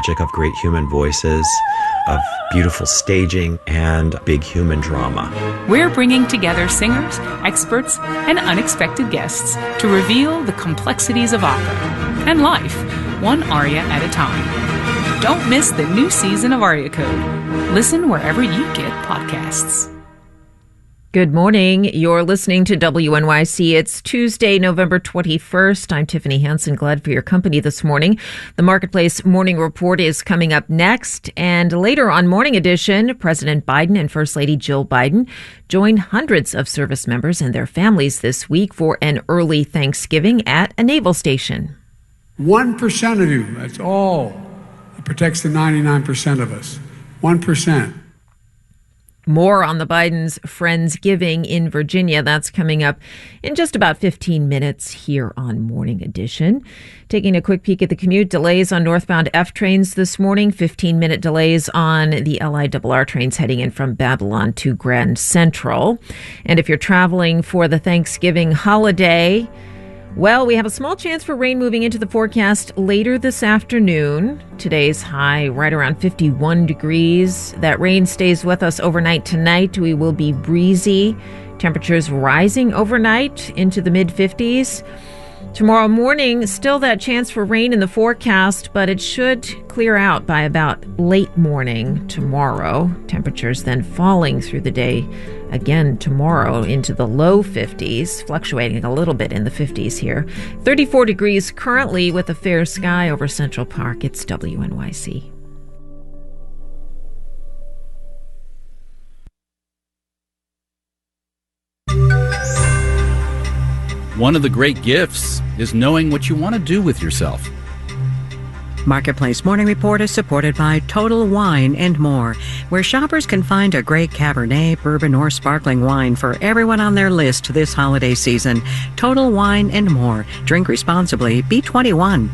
magic of great human voices, of beautiful staging, and big human drama. We're bringing together singers, experts, and unexpected guests to reveal the complexities of opera and life, one aria at a time. Don't miss the new season of Aria Code. Listen wherever you get podcasts. Good morning. You're listening to WNYC. It's Tuesday, November 21st. I'm Tiffany Hansen. Glad for your company this morning. The Marketplace Morning Report is coming up next. And later on Morning Edition, President Biden and First Lady Jill Biden joined hundreds of service members and their families this week for an early Thanksgiving at a naval station. 1% of you, that's all. It protects the 99% of us. 1%. More on the Biden's Friendsgiving in Virginia. That's coming up in just about 15 minutes here on Morning Edition. Taking a quick peek at the commute, delays on northbound F trains this morning, 15-minute delays on the LIRR trains heading in from Babylon to Grand Central. And if you're traveling for the Thanksgiving holiday, well, we have a small chance for rain moving into the forecast later this afternoon. Today's high right around 51 degrees. That rain stays with us overnight tonight. We will be breezy. Temperatures rising overnight into the mid-50s. Tomorrow morning, still that chance for rain in the forecast, but it should clear out by about late morning tomorrow. Temperatures then falling through the day again tomorrow into the low 50s, fluctuating a little bit in the 50s here. 34 degrees currently with a fair sky over Central Park. It's WNYC. One of the great gifts is knowing what you want to do with yourself. Marketplace Morning Report is supported by Total Wine and More, where shoppers can find a great Cabernet, bourbon, or sparkling wine for everyone on their list this holiday season. Total Wine and More. Drink responsibly. Be 21.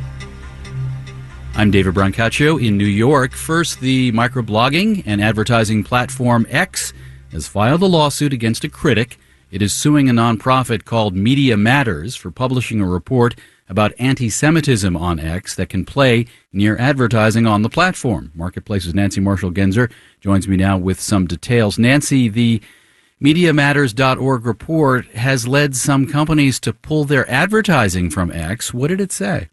I'm David Brancaccio in New York. First, the microblogging and advertising platform X has filed a lawsuit against a critic. It is suing a nonprofit called Media Matters for publishing a report about anti-Semitism on X that can play near advertising on the platform. Marketplace's Nancy Marshall-Genzer joins me now with some details. Nancy, the MediaMatters.org report has led some companies to pull their advertising from X. What did it say?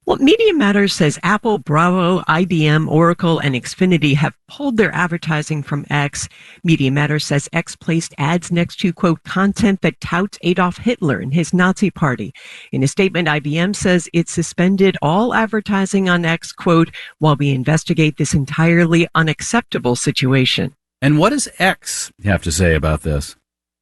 Well, Media Matters says Apple, Bravo, IBM, Oracle, and Xfinity have pulled their advertising from X. Media Matters says X placed ads next to, quote, content that touts Adolf Hitler and his Nazi party. In a statement, IBM says it suspended all advertising on X, quote, while we investigate this entirely unacceptable situation. And what does X have to say about this?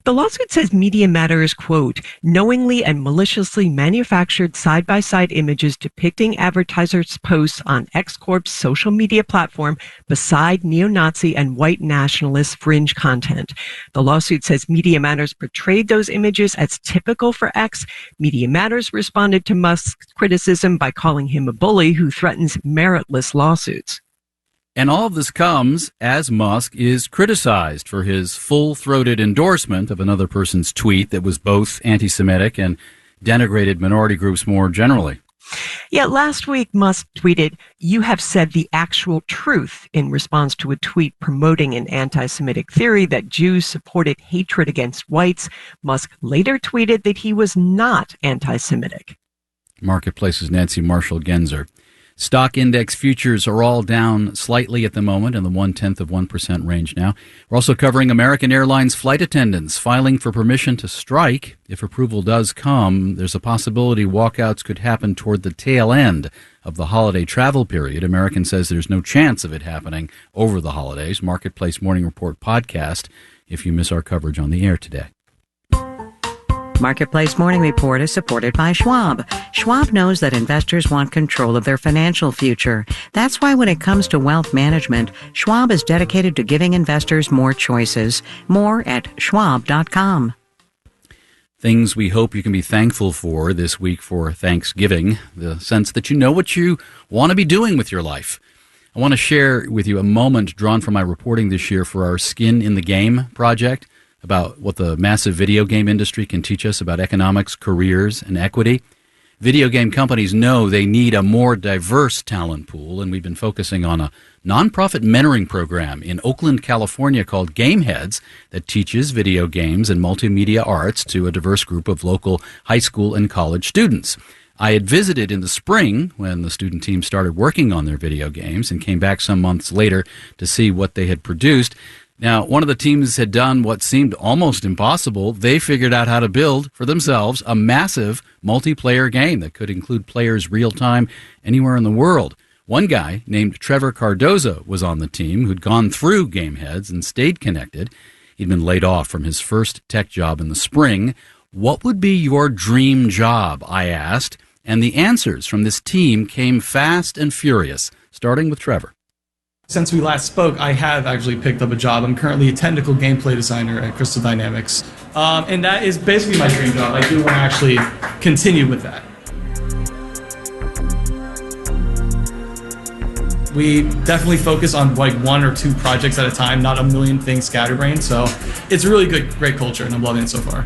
The lawsuit says Media Matters, quote, knowingly and maliciously manufactured side-by-side images depicting advertisers' posts on X Corp's social media platform beside neo-Nazi and white nationalist fringe content. The lawsuit says Media Matters portrayed those images as typical for X. Media Matters responded to Musk's criticism by calling him a bully who threatens meritless lawsuits. And all of this comes as Musk is criticized for his full-throated endorsement of another person's tweet that was both anti-Semitic and denigrated minority groups more generally. Yeah, last week Musk tweeted, "You have said the actual truth," in response to a tweet promoting an anti-Semitic theory that Jews supported hatred against whites. Musk later tweeted that he was not anti-Semitic. Marketplace's Nancy Marshall-Genzer. Stock index futures are all down slightly at the moment in the 0.1% range now. We're also covering American Airlines flight attendants filing for permission to strike. If approval does come, there's a possibility walkouts could happen toward the tail end of the holiday travel period. American says there's no chance of it happening over the holidays. Marketplace Morning Report podcast if you miss our coverage on the air today. Marketplace Morning Report is supported by Schwab. Schwab knows that investors want control of their financial future. That's why when it comes to wealth management, Schwab is dedicated to giving investors more choices. More at schwab.com. Things we hope you can be thankful for this week for Thanksgiving, the sense that you know what you want to be doing with your life. I want to share with you a moment drawn from my reporting this year for our Skin in the Game project, about what the massive video game industry can teach us about economics, careers, and equity. video game companies know they need a more diverse talent pool, and we've been focusing on a nonprofit mentoring program in Oakland, California called Gameheads that teaches video games and multimedia arts to a diverse group of local high school and college students. I had visited in the spring when the student team started working on their video games and came back some months later to see what they had produced. Now, one of the teams had done what seemed almost impossible. They figured out how to build for themselves a massive multiplayer game that could include players real time anywhere in the world. One guy named Trevor Cardozo was on the team who'd gone through Gameheads and stayed connected. He'd been laid off from his first tech job in the spring. What would be your dream job? I asked. And the answers from this team came fast and furious, starting with Trevor. Since we last spoke, I have actually picked up a job. I'm currently a technical gameplay designer at Crystal Dynamics. And that is basically my dream job. I do want to actually continue with that. We definitely focus on like 1 or 2 projects at a time, not a million things scatterbrained. So it's really good, great culture, and I'm loving it so far.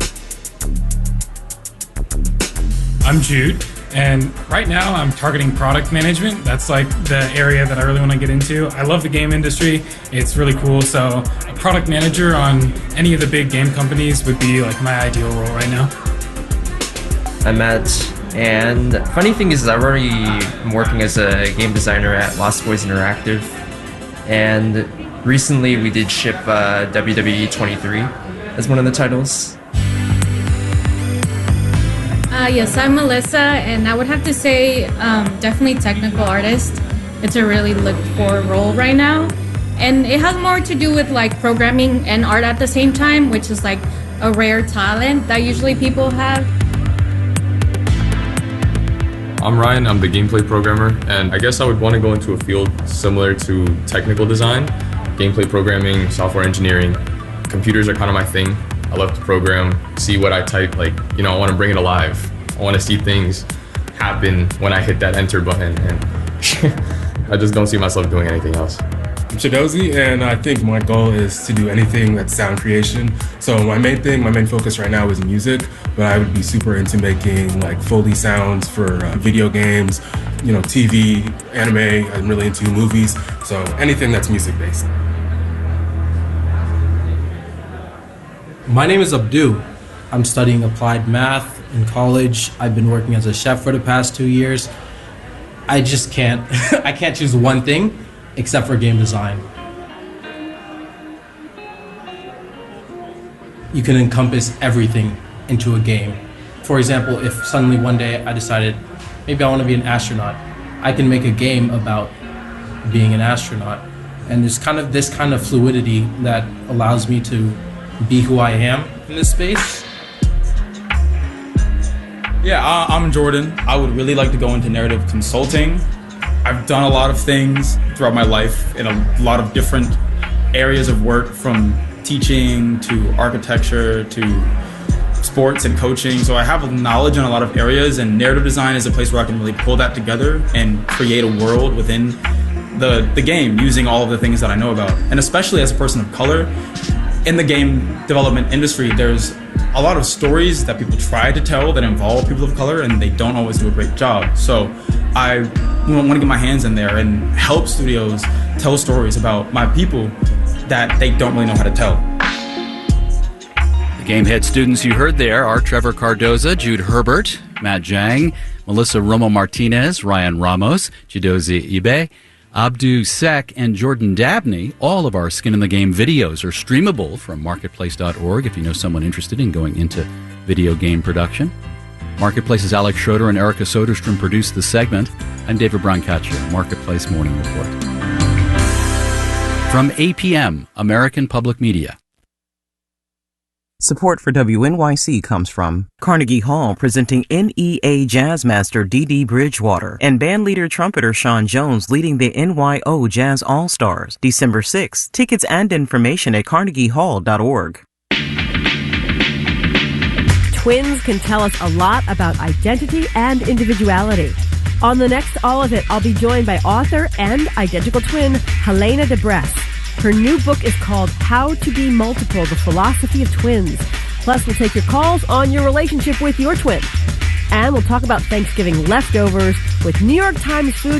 I'm Jude. And right now I'm targeting product management. That's like the area that I really want to get into. I love the game industry. It's really cool. So a product manager on any of the big game companies would be like my ideal role right now. I'm Matt, and funny thing is I'm already working as a game designer at Lost Boys Interactive. And recently we did ship WWE 23 as one of the titles. Yes, I'm Melissa, and I would have to say definitely technical artist. It's a really looked for role right now. And it has more to do with like programming and art at the same time, which is like a rare talent that usually people have. I'm Ryan, I'm the gameplay programmer, and I guess I would want to go into a field similar to technical design, gameplay programming, software engineering. Computers are kind of my thing. I love to program, see what I type, I want to bring it alive. I want to see things happen when I hit that enter button, and I just don't see myself doing anything else. I'm Chidozi, and I think my goal is to do anything that's sound creation. So my main focus right now is music, but I would be super into making like Foley sounds for video games, TV, anime. I'm really into movies, so anything that's music based. My name is Abdu. I'm studying applied math in college. I've been working as a chef for the past 2 years. I just can't, I can't choose one thing except for game design. You can encompass everything into a game. For example, if suddenly one day I decided maybe I want to be an astronaut, I can make a game about being an astronaut. And there's kind of this kind of fluidity that allows me to be who I am in this space. Yeah, I'm Jordan. I would really like to go into narrative consulting. I've done a lot of things throughout my life in a lot of different areas of work, from teaching to architecture to sports and coaching. So I have knowledge in a lot of areas, and narrative design is a place where I can really pull that together and create a world within the game using all of the things that I know about. And especially as a person of color, in the game development industry, there's a lot of stories that people try to tell that involve people of color, and they don't always do a great job. So I want to get my hands in there and help studios tell stories about my people that they don't really know how to tell. The Gamehead students you heard there are Trevor Cardozo, Jude Herbert, Matt Jang, Melissa Romo Martinez, Ryan Ramos, Chidozi Ibe, Abdu Sek, and Jordan Dabney. All of our Skin in the Game videos are streamable from marketplace.org if you know someone interested in going into video game production. Marketplace's Alex Schroeder and Erica Soderstrom produced the segment. I'm David Brancaccio, Marketplace Morning Report. From APM, American Public Media. Support for WNYC comes from Carnegie Hall, presenting NEA Jazz Master D.D. Bridgewater and bandleader trumpeter Sean Jones leading the NYO Jazz All-Stars, December 6th. Tickets and information at carnegiehall.org. Twins can tell us a lot about identity and individuality. On the next All of It, I'll be joined by author and identical twin Helena DeBress. Her new book is called How to Be Multiple, The Philosophy of Twins. Plus, we'll take your calls on your relationship with your twin. And we'll talk about Thanksgiving leftovers with New York Times food